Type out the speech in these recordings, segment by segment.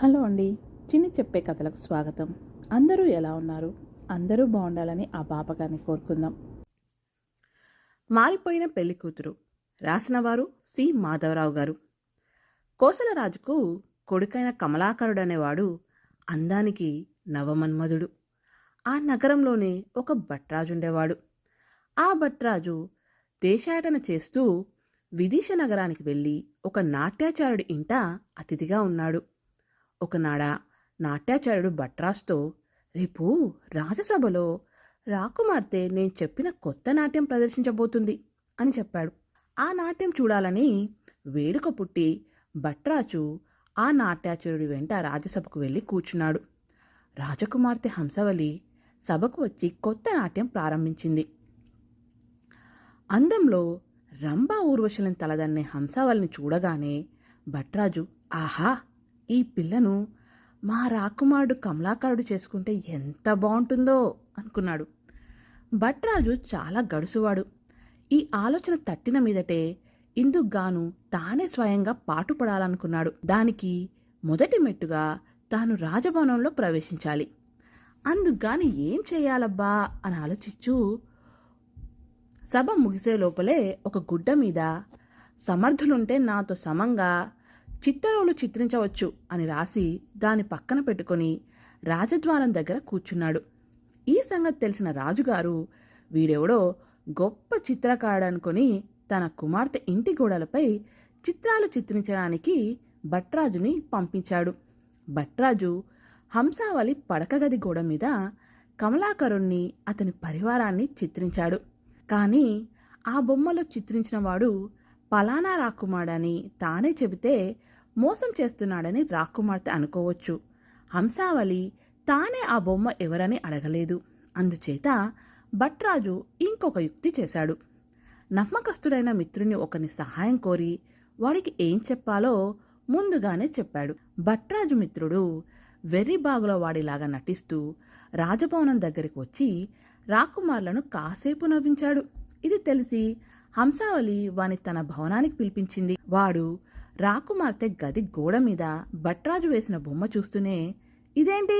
Hello అండి. చిన్ని చెప్పే కథలకు స్వాగతం. అందరూ ఎలా ఉన్నారు? అందరూ బాగుండాలని ఆ పాపగారిని కోరుకుందాం. మారిపోయిన పెళ్లి కూతురు రాసినవారు సి మాధవరావు గారు. కోసలరాజుకు కొడుకైన కమలాకరుడనేవాడు అందానికి నవమన్మధుడు. ఆ నగరంలోనే ఒక భట్రాజుండేవాడు. ఆ భట్రాజు దేశాటన చేస్తూ విదిశ నగరానికి వెళ్ళి ఒక నాట్యాచార్యుడి ఇంట అతిథిగా ఉన్నాడు. ఒకనాడ నాట్యాచార్యుడు భట్రాజ్తో, రేపు రాజసభలో రాకుమార్తె నేను చెప్పిన కొత్త నాట్యం ప్రదర్శించబోతుంది అని చెప్పాడు. ఆ నాట్యం చూడాలని వేడుక పుట్టి భట్రాజు ఆ నాట్యాచార్యుడి వెంట రాజసభకు వెళ్ళి కూర్చున్నాడు. రాజకుమార్తె హంసవలి సభకు వచ్చి కొత్త నాట్యం ప్రారంభించింది. అందంలో రంభా ఊర్వశులను తలదన్నే హంసవల్ని చూడగానే భట్రాజు, ఆహా, ఈ పిల్లను మా రాకుమారుడు కమలాకరుడు చేసుకుంటే ఎంత బాగుంటుందో అనుకున్నాడు. భట్రాజు చాలా గడుసువాడు. ఈ ఆలోచన తట్టిన మీదటే ఇందుకుగాను తానే స్వయంగా పాటుపడాలనుకున్నాడు. దానికి మొదటి మెట్టుగా తాను రాజభవనంలో ప్రవేశించాలి. అందుకుగాని ఏం చేయాలబ్బా అని ఆలోచిస్తూ సభ ముగిసే లోపలే ఒక గుడ్డ మీద సమర్థులుంటే నాతో సమంగా చిత్తరువులు చిత్రించవచ్చు అని రాసి దాని పక్కన పెట్టుకొని రాజద్వారం దగ్గర కూర్చున్నాడు. ఈ సంగతి తెలిసిన రాజుగారు వీడెవడో గొప్ప చిత్రకారుడనుకొని తన కుమార్తె ఇంటి గోడలపై చిత్రాలు చిత్రించడానికి భట్రాజుని పంపించాడు. భట్రాజు హంసావళి పడకగది గోడ మీద కమలాకరుణ్ణి అతని పరివారాన్ని చిత్రించాడు. కానీ ఆ బొమ్మలో చిత్రించిన వాడు పలానా రాకుమాడని తానే చెబితే మోసం చేస్తున్నాడని రాకుమార్తె అనుకోవచ్చు. హంసావళి తానే ఆ బొమ్మ ఎవరని అడగలేదు. అందుచేత భట్రాజు ఇంకొక యుక్తి చేశాడు. నమ్మకస్తుడైన మిత్రుని ఒకని సహాయం కోరి వాడికి ఏం చెప్పాలో ముందుగానే చెప్పాడు. భట్రాజు మిత్రుడు వెర్రిబాగుల వాడిలాగా నటిస్తూ రాజభవనం దగ్గరికి వచ్చి రాకుమార్లను కాసేపు నవ్వించాడు. ఇది తెలిసి హంసావళి వాని తన భవనానికి పిలిపించింది. వాడు రాకుమార్తె గది గోడ మీద భట్రాజు వేసిన బొమ్మ చూస్తూనే, ఇదేంటి,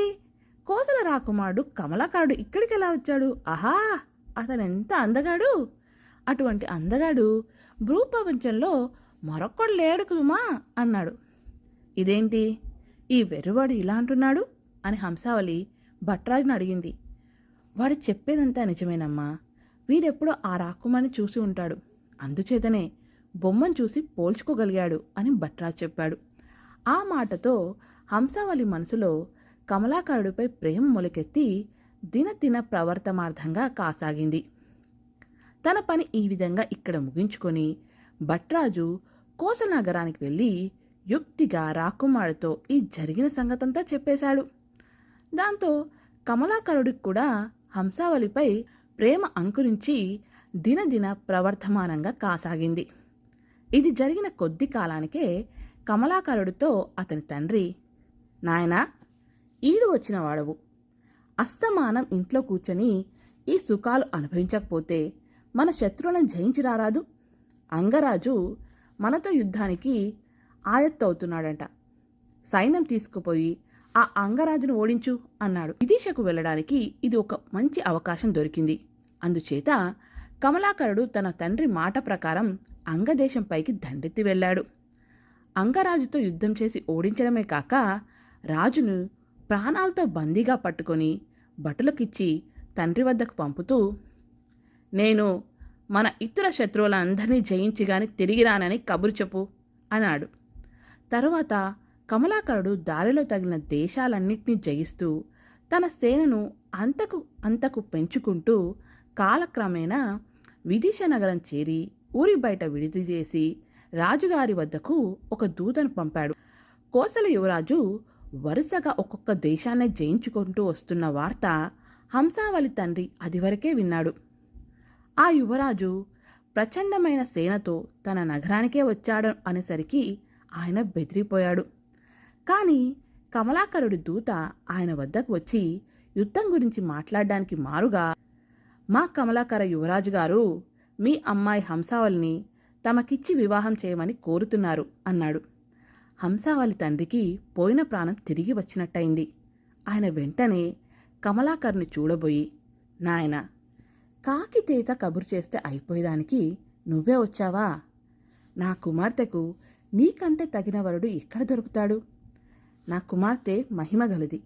కోసల రాకుమారుడు కమలాకరుడు ఇక్కడికెలా వచ్చాడు? ఆహా, అతనెంత అందగాడు! అటువంటి అందగాడు భూప్రపంచంలో మరొక్కడు లేడు కుమా అన్నాడు. ఇదేంటి, ఈ వెర్రివాడు ఇలా అంటున్నాడు అని హంసావళి భట్రాజుని అడిగింది. వాడు చెప్పేదంతా నిజమేనమ్మా. వీడెప్పుడో ఆ రాకుమారిని చూసి ఉంటాడు. అందుచేతనే బొమ్మను చూసి పోల్చుకోగలిగాడు అని భట్రాజు చెప్పాడు. ఆ మాటతో హంసావళి మనసులో కమలాకరుడిపై ప్రేమ మొలకెత్తి దినదిన ప్రవర్తమార్థంగా కాసాగింది. తన పని ఈ విధంగా ఇక్కడ ముగించుకొని భట్రాజు కోసల నగరానికి వెళ్ళి యుక్తిగా రాకుమారుడితో ఈ జరిగిన సంగతంతా చెప్పేశాడు. దాంతో కమలాకరుడికి కూడా హంసావళిపై ప్రేమ అంకురించి దినదిన ప్రవర్ధమానంగా కాసాగింది. ఇది జరిగిన కొద్ది కాలానికే కమలాకరుడితో అతని తండ్రి, నాయనా, ఈడు వచ్చిన వాడవు. అస్తమానం ఇంట్లో కూర్చొని ఈ సుఖాలు అనుభవించకపోతే మన శత్రువులను జయించి రారాదు. అంగరాజు మనతో యుద్ధానికి ఆయత్తవుతున్నాడంట. సైన్యం తీసుకుపోయి ఆ అంగరాజును ఓడించు అన్నాడు. విదిశకు వెళ్ళడానికి ఇది ఒక మంచి అవకాశం దొరికింది. అందుచేత కమలాకరుడు తన తండ్రి మాట ప్రకారం అంగదేశంపైకి దండెత్తి వెళ్ళాడు. అంగరాజుతో యుద్ధం చేసి ఓడించడమే కాక రాజును ప్రాణాలతో బందీగా పట్టుకొని భటులకిచ్చి తండ్రి వద్దకు పంపుతూ, నేను మన ఇతర శత్రువులందరినీ జయించి గాని తిరిగి రానని కబురు చెప్పు అన్నాడు. తరువాత కమలాకరుడు దారిలో తగిలిన దేశాలన్నింటినీ జయిస్తూ తన సేనను అంతకు పెంచుకుంటూ కాలక్రమేణా విదిశ నగరం చేరి ఊరి బయట విడిది చేసి రాజుగారి వద్దకు ఒక దూతను పంపాడు. కోసల యువరాజు వరుసగా ఒక్కొక్క దేశాన్ని జయించుకుంటూ వస్తున్న వార్త హంసావళి తండ్రి అదివరకే విన్నాడు. ఆ యువరాజు ప్రచండమైన సేనతో తన నగరానికే వచ్చాడు అనేసరికి ఆయన బెదిరిపోయాడు. కానీ కమలాకరుడి దూత ఆయన వద్దకు వచ్చి యుద్ధం గురించి మాట్లాడడానికి మారుగా, మా కమలాకర యువరాజు గారు మీ అమ్మాయి హంసావళిని తమకిచ్చి వివాహం చేయమని కోరుతున్నారు అన్నాడు. హంసావళి తండ్రికి పోయిన ప్రాణం తిరిగి వచ్చినట్టయింది. ఆయన వెంటనే కమలాకర్ని చూడబోయి, నాయనా, కాకి తేత కబురు చేస్తే అయిపోయేదానికి నువ్వే వచ్చావా? నా కుమార్తెకు నీకంటే తగిన వరుడు ఎక్కడ దొరుకుతాడు? నా కుమార్తె మహిమగలది.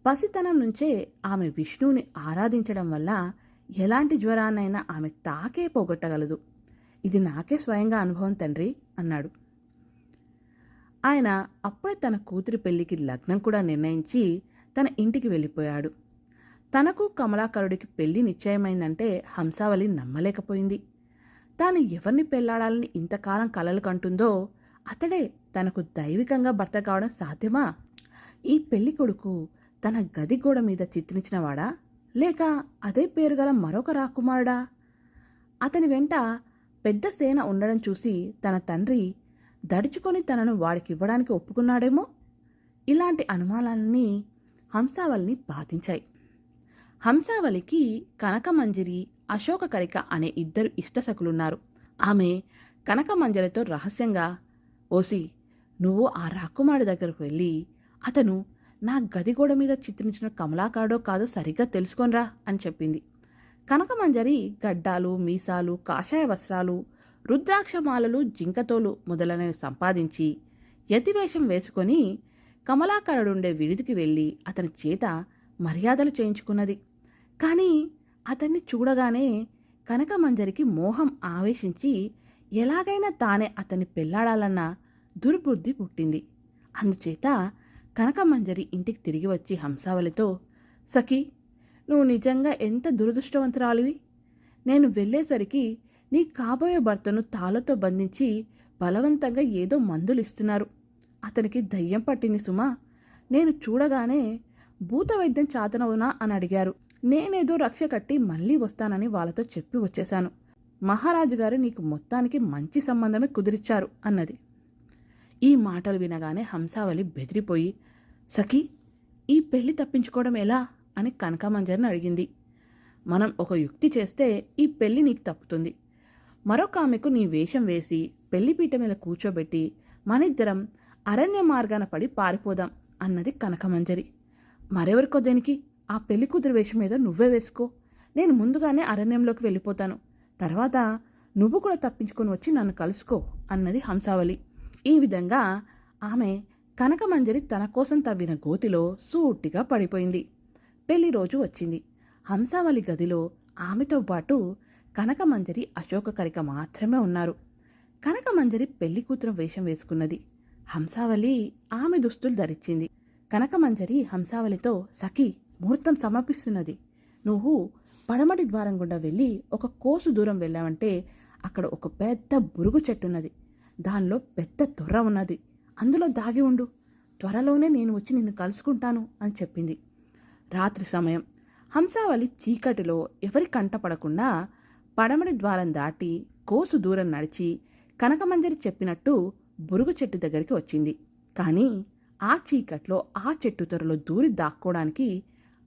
పసితనం నుంచే ఆమె విష్ణువుని ఆరాధించడం వల్ల ఎలాంటి జ్వరాన్నైనా ఆమె తాకే పోగొట్టగలదు. ఇది నాకే స్వయంగా అనుభవం తండ్రి అన్నాడు. ఆయన అప్పుడే తన కూతురి పెళ్లికి లగ్నం కూడా నిర్ణయించి తన ఇంటికి వెళ్ళిపోయాడు. తనకు కమలాకరుడికి పెళ్లి నిశ్చయమైందంటే హంసావళి నమ్మలేకపోయింది. తాను ఎవరిని పెళ్లాడాలని ఇంతకాలం కలలు కంటుందో అతడే తనకు దైవికంగా భర్త కావడం సాధ్యమా? ఈ పెళ్లి కొడుకు తన గది గోడ మీద చిత్రించినవాడా, లేక అదే పేరుగల మరొక రాకుమారుడా? అతని వెంట పెద్ద సేన ఉండడం చూసి తన తండ్రి దడుచుకొని తనను వాడికివ్వడానికి ఒప్పుకున్నాడేమో? ఇలాంటి అనుమానాలన్నీ హంసావళిని బాధించాయి. హంసావళికి కనకమంజరి, అశోకకరిక అనే ఇద్దరు ఇష్టసఖులున్నారు. ఆమె కనకమంజరితో రహస్యంగా, ఓసి, నువ్వు ఆ రాకుమారి దగ్గరకు వెళ్ళి అతను నా గదిగోడ మీద చిత్రించిన కమలాకాడో కాదో సరిగ్గా తెలుసుకోనరా అని చెప్పింది. కనకమంజరి గడ్డాలు, మీసాలు, కాషాయ వస్త్రాలు, రుద్రాక్షమాలలు, జింకతోలు మొదలైనవి సంపాదించి యతివేషం వేసుకొని కమలాకరుడుండే విడిదికి వెళ్ళి అతని చేత మర్యాదలు చేయించుకున్నది. కానీ అతన్ని చూడగానే కనకమంజరికి మోహం ఆవేశించి ఎలాగైనా తానే అతన్ని పెళ్లాడాలన్న దుర్బుద్ధి పుట్టింది. అందుచేత కనకమంజరి ఇంటికి తిరిగి వచ్చి హంసావళితో, సఖీ, నువ్వు నిజంగా ఎంత దురదృష్టవంతురాలివి. నేను వెళ్ళేసరికి నీ కాబోయే భర్తను తాళతో బంధించి బలవంతంగా ఏదో మందులు ఇస్తున్నారు. అతనికి దయ్యం పట్టింది సుమా. నేను చూడగానే భూత వైద్యం చాతనవునా అని అడిగారు. నేనేదో రక్ష కట్టి మళ్ళీ వస్తానని వాళ్ళతో చెప్పి వచ్చేశాను. మహారాజు గారు నీకు మొత్తానికి మంచి సంబంధమే కుదిరిచ్చారు అన్నది. ఈ మాటలు వినగానే హంసావళి బెదిరిపోయి, సఖీ, ఈ పెళ్లి తప్పించుకోవడం ఎలా అని కనకమంజరిని అడిగింది. మనం ఒక యుక్తి చేస్తే ఈ పెళ్లి నీకు తప్పుతుంది. మరొక ఆమెకు నీ వేషం వేసి పెళ్లిపీట మీద కూర్చోబెట్టి మనిద్దరం అరణ్య మార్గాన పడి పారిపోదాం అన్నది కనకమంజరి. మరెవరికో దేనికి? ఆ పెళ్లి కూతురు వేషం మీద నువ్వే వేసుకో. నేను ముందుగానే అరణ్యంలోకి వెళ్ళిపోతాను. తర్వాత నువ్వు కూడా తప్పించుకొని వచ్చి నన్ను కలుసుకో అన్నది హంసావళి. ఈ విధంగా ఆమె కనకమంజరి తన కోసం తవ్విన గోతిలో సూటిగా పడిపోయింది. పెళ్లి రోజు వచ్చింది. హంసావళి గదిలో ఆమెతో పాటు కనకమంజరి, అశోకకరిక మాత్రమే ఉన్నారు. కనకమంజరి పెళ్లి కూతురు వేషం వేసుకున్నది. హంసావళి ఆమె దుస్తులు ధరించింది. కనకమంజరి హంసావళితో, సఖీ, ముహూర్తం సమర్పిస్తున్నది. నువ్వు పడమటి ద్వారం గుండా వెళ్ళి ఒక కోసు దూరం వెళ్ళావంటే అక్కడ ఒక పెద్ద బురుగు చెట్టున్నది. దానిలో పెద్ద తొర్ర ఉన్నది. అందులో దాగి ఉండు. త్వరలోనే నేను వచ్చి నిన్ను కలుసుకుంటాను అని చెప్పింది. రాత్రి సమయం. హంసావళి చీకటిలో ఎవరి కంటపడకుండా పడమటి ద్వారం దాటి కోసు దూరం నడిచి కనకమంజరి చెప్పినట్టు బురుగు చెట్టు దగ్గరికి వచ్చింది. కానీ ఆ చీకట్లో ఆ చెట్టు తొరలో దూరి దాక్కోవడానికి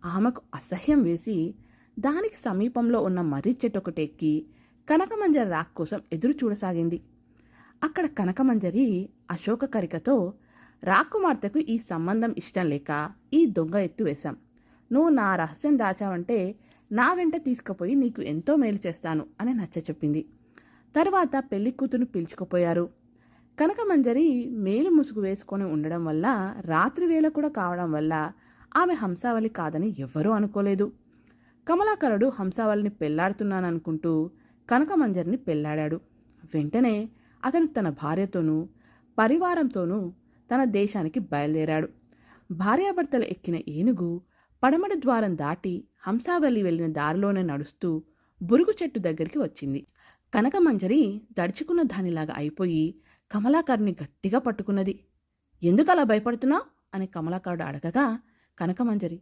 ఆమెకు అసహ్యం వేసి దానికి సమీపంలో ఉన్న మర్రి చెట్టు ఒకటి ఎక్కి కనకమంజరి రాక్ కోసం ఎదురు చూడసాగింది. అక్కడ కనకమంజరి అశోకకరికతో, రాకుమార్తెకు ఈ సంబంధం ఇష్టం లేక ఈ దొంగ ఎత్తు వేశాం. నువ్వు నా రహస్యం దాచావంటే నా వెంట తీసుకుపోయి నీకు ఎంతో మేలు చేస్తాను అని నచ్చచెప్పింది. తర్వాత పెళ్లి కూతురు పిలుచుకుపోయారు. కనకమంజరి మేలు ముసుగు వేసుకొని ఉండడం వల్ల, రాత్రి వేళ కూడా కావడం వల్ల ఆమె హంసావళి కాదని ఎవ్వరూ అనుకోలేదు. కమలాకరుడు హంసావళిని పెళ్లాడుతున్నాననుకుంటూ కనకమంజరిని పెళ్లాడాడు. వెంటనే అతను తన భార్యతోనూ పరివారంతోనూ తన దేశానికి బయలుదేరాడు. భార్యాభర్తలు ఎక్కిన ఏనుగు పడమటి ద్వారం దాటి హంసావళి వెళ్ళిన దారిలోనే నడుస్తూ బురుగు చెట్టు దగ్గరికి వచ్చింది. కనకమంజరి దడుచుకున్న దానిలాగా అయిపోయి కమలాకరుని గట్టిగా పట్టుకున్నది. ఎందుకలా భయపడుతున్నావు అని కమలాకరుడు అడగగా కనకమంజరి,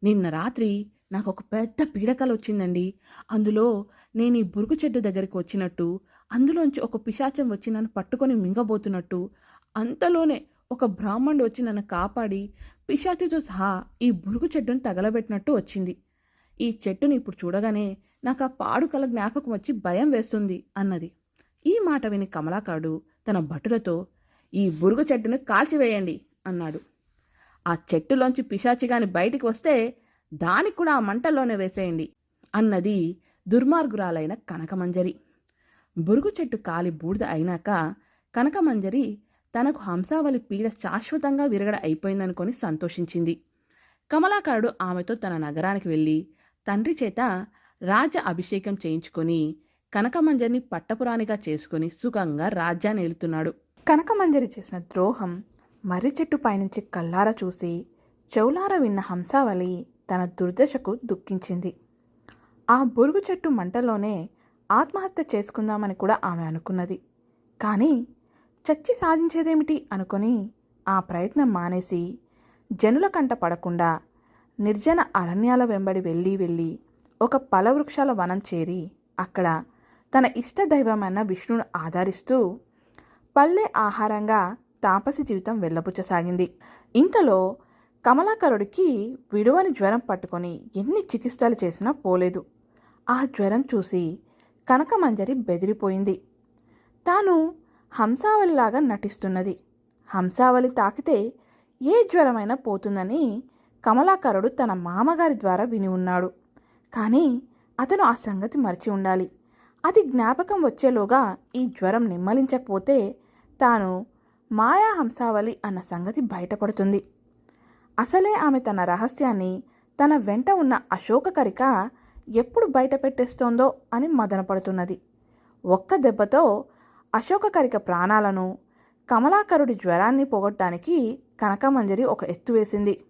నిన్న రాత్రి నాకు ఒక పెద్ద పీడకల వచ్చిందండి. అందులో నేను ఈ బురుగు చెట్టు దగ్గరికి వచ్చినట్టు, అందులోంచి ఒక పిశాచం వచ్చి నన్ను పట్టుకొని మింగబోతున్నట్టు, అంతలోనే ఒక బ్రాహ్మణుడు వచ్చి నన్ను కాపాడి పిశాచితో సహా ఈ బురుగు చెట్టును తగలబెట్టినట్టు వచ్చింది. ఈ చెట్టుని ఇప్పుడు చూడగానే నాకు ఆ పాడుకల జ్ఞాపకం వచ్చి భయం వేస్తుంది అన్నది. ఈ మాట విని కమలాకరుడు తన భటులతో, ఈ బురుగు చెట్టును కాల్చివేయండి అన్నాడు. ఆ చెట్టులోంచి పిశాచిగాని బయటికి వస్తే దానికి కూడా ఆ మంటల్లోనే వేసేయండి అన్నది దుర్మార్గురాలైన కనకమంజరి. బురుగు చెట్టు కాలి బూడిద అయినాక కనకమంజరి తనకు హంసావళి పీడ శాశ్వతంగా విరగడ అయిపోయిందనుకొని సంతోషించింది. కమలాకరుడు ఆమెతో తన నగరానికి వెళ్ళి తండ్రి చేత రాజ అభిషేకం చేయించుకొని కనకమంజరిని పట్టపురాణిగా చేసుకుని సుఖంగా రాజ్యాన్ని ఏలుతున్నాడు. కనకమంజరి చేసిన ద్రోహం మర్రి చెట్టు పైనుంచి కల్లార చూసి చెవులార విన్న హంసావళి తన దుర్దశకు దుఃఖించింది. ఆ బురుగు చెట్టు మంటలోనే ఆత్మహత్య చేసుకుందామని కూడా ఆమె అనుకున్నది. కానీ చచ్చి సాధించేదేమిటి అనుకొని ఆ ప్రయత్నం మానేసి జనుల కంట పడకుండా నిర్జన అరణ్యాల వెంబడి వెళ్ళి ఒక ఫలవృక్షాల వనం చేరి అక్కడ తన ఇష్టదైవమైన విష్ణును ఆధారిస్తూ పల్లె ఆహారంగా తాపసి జీవితం వెళ్ళబుచ్చసాగింది. ఇంతలో కమలాకరుడికి విడువని జ్వరం పట్టుకొని ఎన్ని చికిత్సలు చేసినా పోలేదు. ఆ జ్వరం చూసి కనకమంజరి బెదిరిపోయింది. తాను హంసావళిలాగా నటిస్తున్నది. హంసావళి తాకితే ఏ జ్వరమైనా పోతుందని కమలాకరుడు తన మామగారి ద్వారా విని ఉన్నాడు. కానీ అతను ఆ సంగతి మరిచి ఉండాలి. అది జ్ఞాపకం వచ్చేలోగా ఈ జ్వరం నిమ్మలించకపోతే తాను మాయా హంసావళి అన్న సంగతి బయటపడుతుంది. అసలే ఆమె తన రహస్యాన్ని తన వెంట ఉన్న అశోకకరిక ఎప్పుడు బయట పెట్టేస్తోందో అని మదనపడుతున్నది. ఒక్క దెబ్బతో అశోకకరిక ప్రాణాలను, కమలాకరుడి జ్వరాన్ని పోగొట్టడానికి కనకమంజరి ఒక ఎత్తు వేసింది.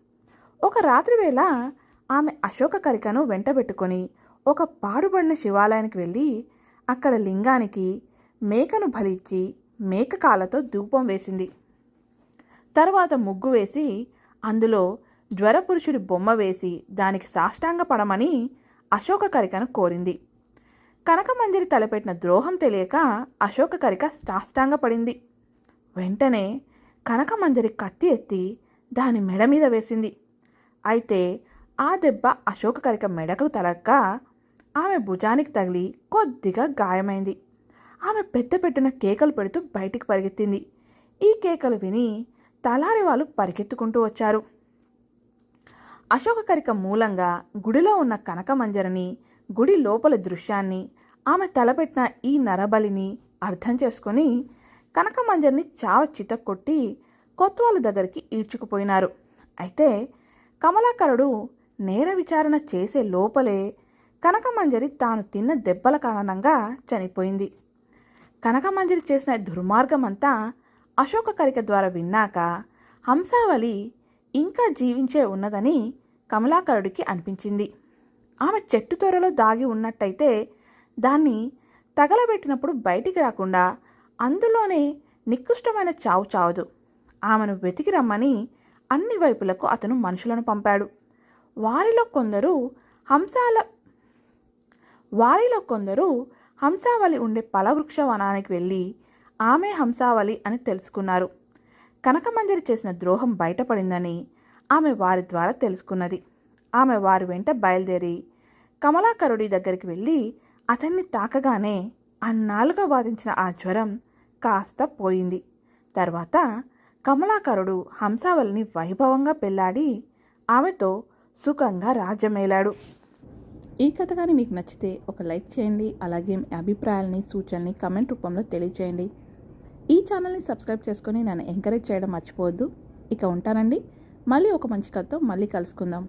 ఒక రాత్రివేళ ఆమె అశోకకరికను వెంటబెట్టుకొని ఒక పాడుబడిన శివాలయానికి వెళ్ళి అక్కడ లింగానికి మేకను బలిచ్చి మేక కాళ్ళతో ధూపం వేసింది. తర్వాత ముగ్గు వేసి అందులో జ్వరపురుషుడి బొమ్మ వేసి దానికి సాష్టాంగ పడమని అశోకకరికను కోరింది. కనకమంజరి తలపెట్టిన ద్రోహం తెలియక అశోకకరిక సాష్టాంగ పడింది. వెంటనే కనకమంజరి కత్తి ఎత్తి దాని మెడ మీద వేసింది. అయితే ఆ దెబ్బ అశోకకరిక మెడకు తలక్క ఆమె భుజానికి తగిలి కొద్దిగా గాయమైంది. ఆమె పెద్ద కేకలు పెడుతూ బయటికి పరిగెత్తింది. ఈ కేకలు విని తలారి వాళ్ళు పరిగెత్తుకుంటూ వచ్చారు. అశోకకరిక మూలంగా గుడిలో ఉన్న కనకమంజరిని, గుడి లోపల దృశ్యాన్ని, ఆమె తలపెట్టిన ఈ నరబలిని అర్థం చేసుకొని కనకమంజరిని చావ చితక్కొట్టి కొత్వాలు దగ్గరికి ఈడ్చుకుపోయినారు. అయితే కమలాకరుడు నేర విచారణ చేసే లోపలే కనకమంజరి తాను తిన్న దెబ్బల కారణంగా చనిపోయింది. కనకమంజరి చేసిన దుర్మార్గమంతా అశోకకరిక ద్వారా విన్నాక హంసావళి ఇంకా జీవించే ఉన్నదని కమలాకరుడికి అనిపించింది. ఆమె చెట్టు తొర్రలో దాగి ఉన్నట్టయితే దాన్ని తగలబెట్టినప్పుడు బయటికి రాకుండా అందులోనే నికృష్టమైన చావు చావదు. ఆమెను వెతికి రమ్మని అన్ని వైపులకు అతను మనుషులను పంపాడు. వారిలో కొందరు హంసావళి ఉండే ఫలవృక్ష వనానికి వెళ్ళి ఆమె హంసావళి అని తెలుసుకున్నారు. కనకమంజరి చేసిన ద్రోహం బయటపడిందని ఆమె వారి ద్వారా తెలుసుకున్నది. ఆమె వారి వెంట బయలుదేరి కమలాకరుడి దగ్గరికి వెళ్ళి అతన్ని తాకగానే అన్నాళ్ళుగా బాధించిన ఆ జ్వరం కాస్త పోయింది. తర్వాత కమలాకరుడు హంసావళిని వైభవంగా పెళ్లాడి ఆమెతో సుఖంగా రాజ్యమేలాడు. ఈ కథ కానీ మీకు నచ్చితే ఒక లైక్ చేయండి. అలాగే మీ అభిప్రాయాలని, సూచనని కమెంట్ రూపంలో తెలియజేయండి. ఈ ఛానల్ని సబ్స్క్రైబ్ చేసుకొని నన్ను ఎంకరేజ్ చేయడం మర్చిపోవద్దు. ఇక ఉంటానండి. మళ్ళీ ఒక మంచి కథతో మళ్ళీ కలుసుకుందాం.